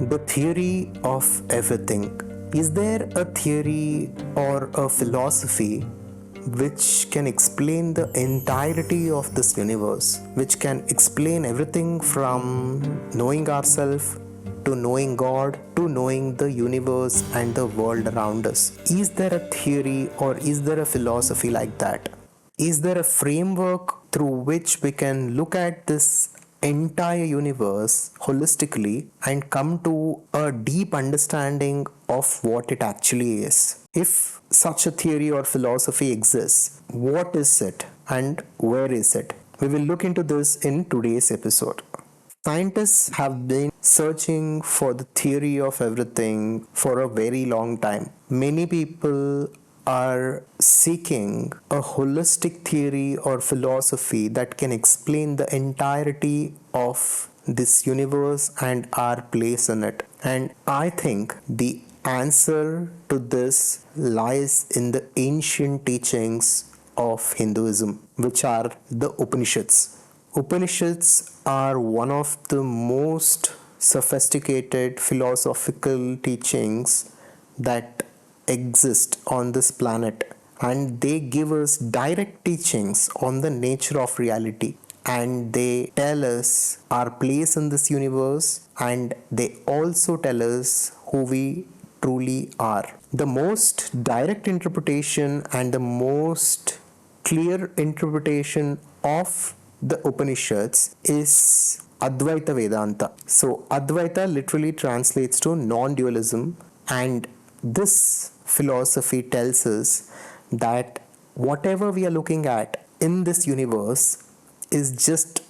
The theory of everything. Is there a theory or a philosophy which can explain the entirety of this universe, which can explain everything from knowing ourselves to knowing God to knowing the universe and the world around us? Is there a theory or is there a philosophy like that? Is there a framework through which we can look at this entire universe holistically and come to a deep understanding of what it actually is? If such a theory or philosophy exists, what is it and where is it? We will look into this in today's episode. Scientists have been searching for the theory of everything for a very long time. Many people are seeking a holistic theory or philosophy that can explain the entirety of this universe and our place in it. And I think the answer to this lies in the ancient teachings of Hinduism, which are the Upanishads. Upanishads are one of the most sophisticated philosophical teachings that exist on this planet, and they give us direct teachings on the nature of reality, and they tell us our place in this universe, and they also tell us who we truly are. The most direct interpretation and the most clear interpretation of the Upanishads is Advaitha Vedanta. So, Advaita literally translates to non dualism, and this philosophy tells us that whatever we are looking at in this universe is just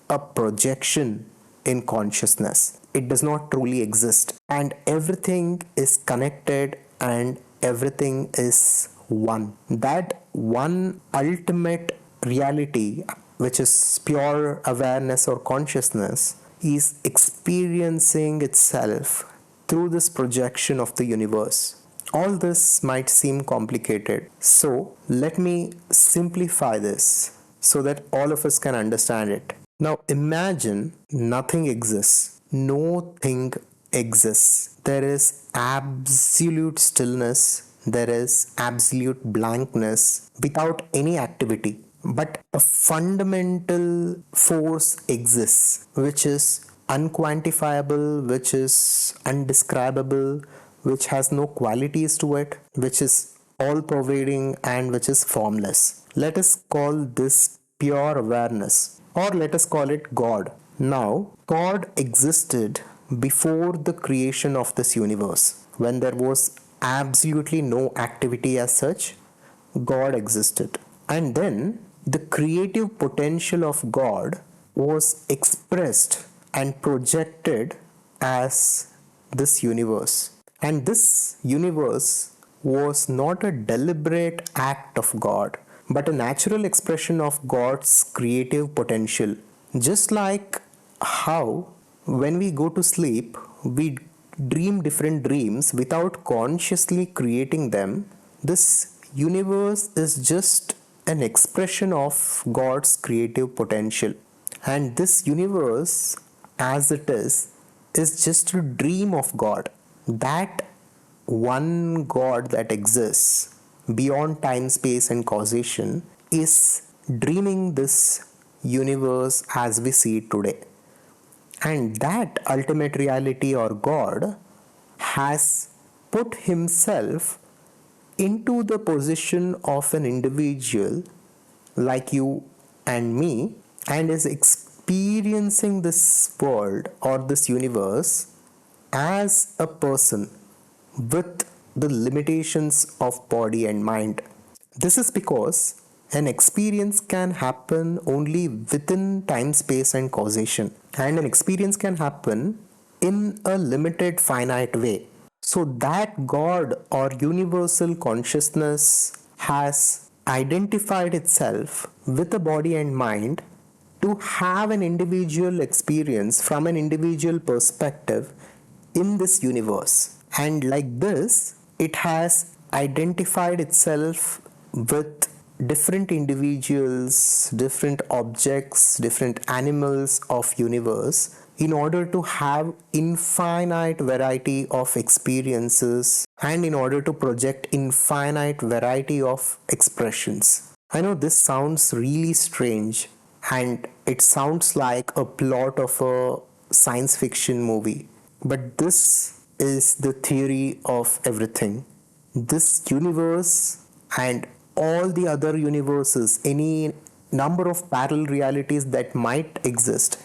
a projection in consciousness. It does not truly exist, and everything is connected and everything is one. That one ultimate reality, which is pure awareness or consciousness, is experiencing itself through this projection of the universe. All this might seem complicated, so let me simplify this so that all of us can understand it. Now imagine nothing exists, no thing exists. There is absolute stillness, there is absolute blankness without any activity. But a fundamental force exists, which is unquantifiable, which is undescribable, which has no qualities to it, which is all pervading, and which is formless. Let us call this pure awareness, or let us call it God. Now, God existed before the creation of this universe. When there was absolutely no activity as such, God existed. And then the creative potential of God was expressed and projected as this universe. And this universe was not a deliberate act of God, but a natural expression of God's creative potential. Just like how, when we go to sleep, we dream different dreams without consciously creating them, this universe is just an expression of God's creative potential. And this universe, as it is just a dream of God. That one God that exists beyond time, space, and causation is dreaming this universe as we see it today. And that ultimate reality or God has put himself into the position of an individual like you and me, and is experiencing this world or this universe as a person with the limitations of body and mind. This is because an experience can happen only within time, space, and causation, and an experience can happen in a limited, finite way. So, that God or universal consciousness has identified itself with a body and mind to have an individual experience from an individual perspective in this universe. And like this, it has identified itself with different individuals, different objects, different animals of universe in order to have infinite variety of experiences and in order to project infinite variety of expressions. I know this sounds really strange and it sounds like a plot of a science fiction movie, but this is the theory of everything. This universe and all the other universes, any number of parallel realities that might exist,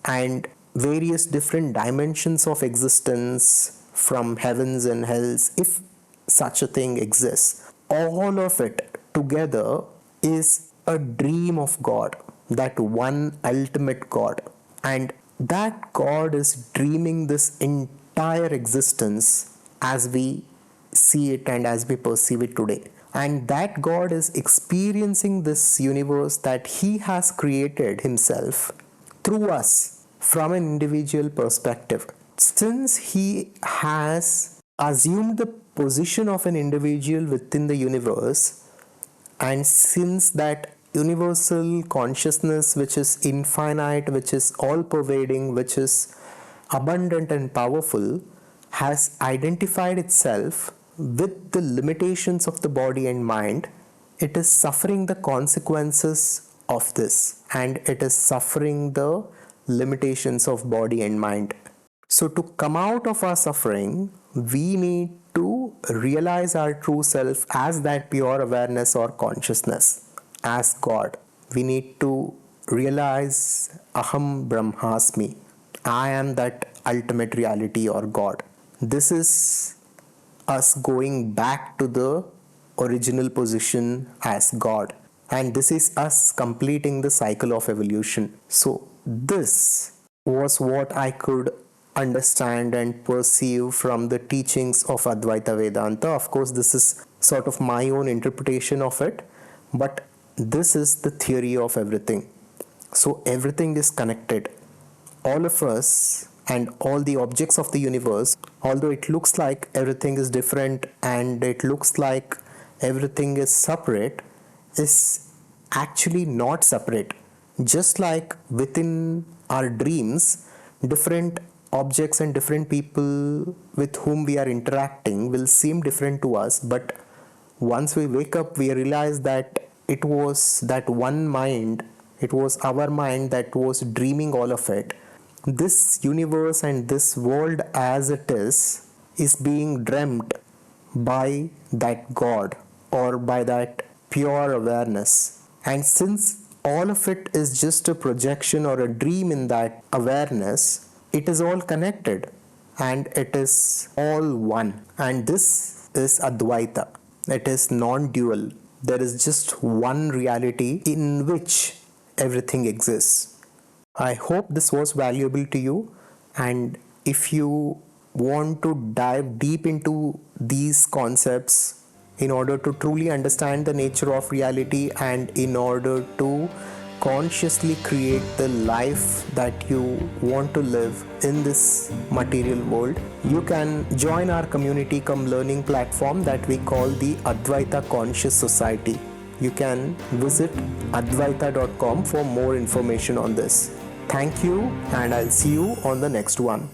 and various different dimensions of existence from heavens and hells, if such a thing exists, all of it together is a dream of God, that one ultimate God. And that God is dreaming this entire existence as we see it and as we perceive it today. And that God is experiencing this universe that He has created Himself through us from an individual perspective. Since He has assumed the position of an individual within the universe, and since that universal consciousness, which is infinite, which is all pervading, which is abundant and powerful, has identified itself with the limitations of the body and mind, it is suffering the consequences of this, and it is suffering the limitations of body and mind. So, to come out of our suffering, we need to realize our true self as that pure awareness or consciousness, as God. We need to realize Aham Brahmasmi. I am that ultimate reality or God. This is us going back to the original position as God. And this is us completing the cycle of evolution. So, this was what I could understand and perceive from the teachings of Advaita Vedanta. Of course, this is sort of my own interpretation of it, but this is the theory of everything. So, everything is connected. All of us and all the objects of the universe, although it looks like everything is different and it looks like everything is separate, is actually not separate. Just like within our dreams, different objects and different people with whom we are interacting will seem different to us, but once we wake up, we realize that it was that one mind, it was our mind that was dreaming all of it. This universe and this world as it is being dreamt by that God or by that pure awareness. And since all of it is just a projection or a dream in that awareness, it is all connected and it is all one. And this is Advaita. It is non-dual. There is just one reality in which everything exists. I hope this was valuable to you, and if you want to dive deep into these concepts in order to truly understand the nature of reality and in order to consciously create the life that you want to live in this material world, you can join our community cum learning platform that we call the Advaita Conscious Society. You can visit advaitha.com for more information on this. Thank you, and I'll see you on the next one.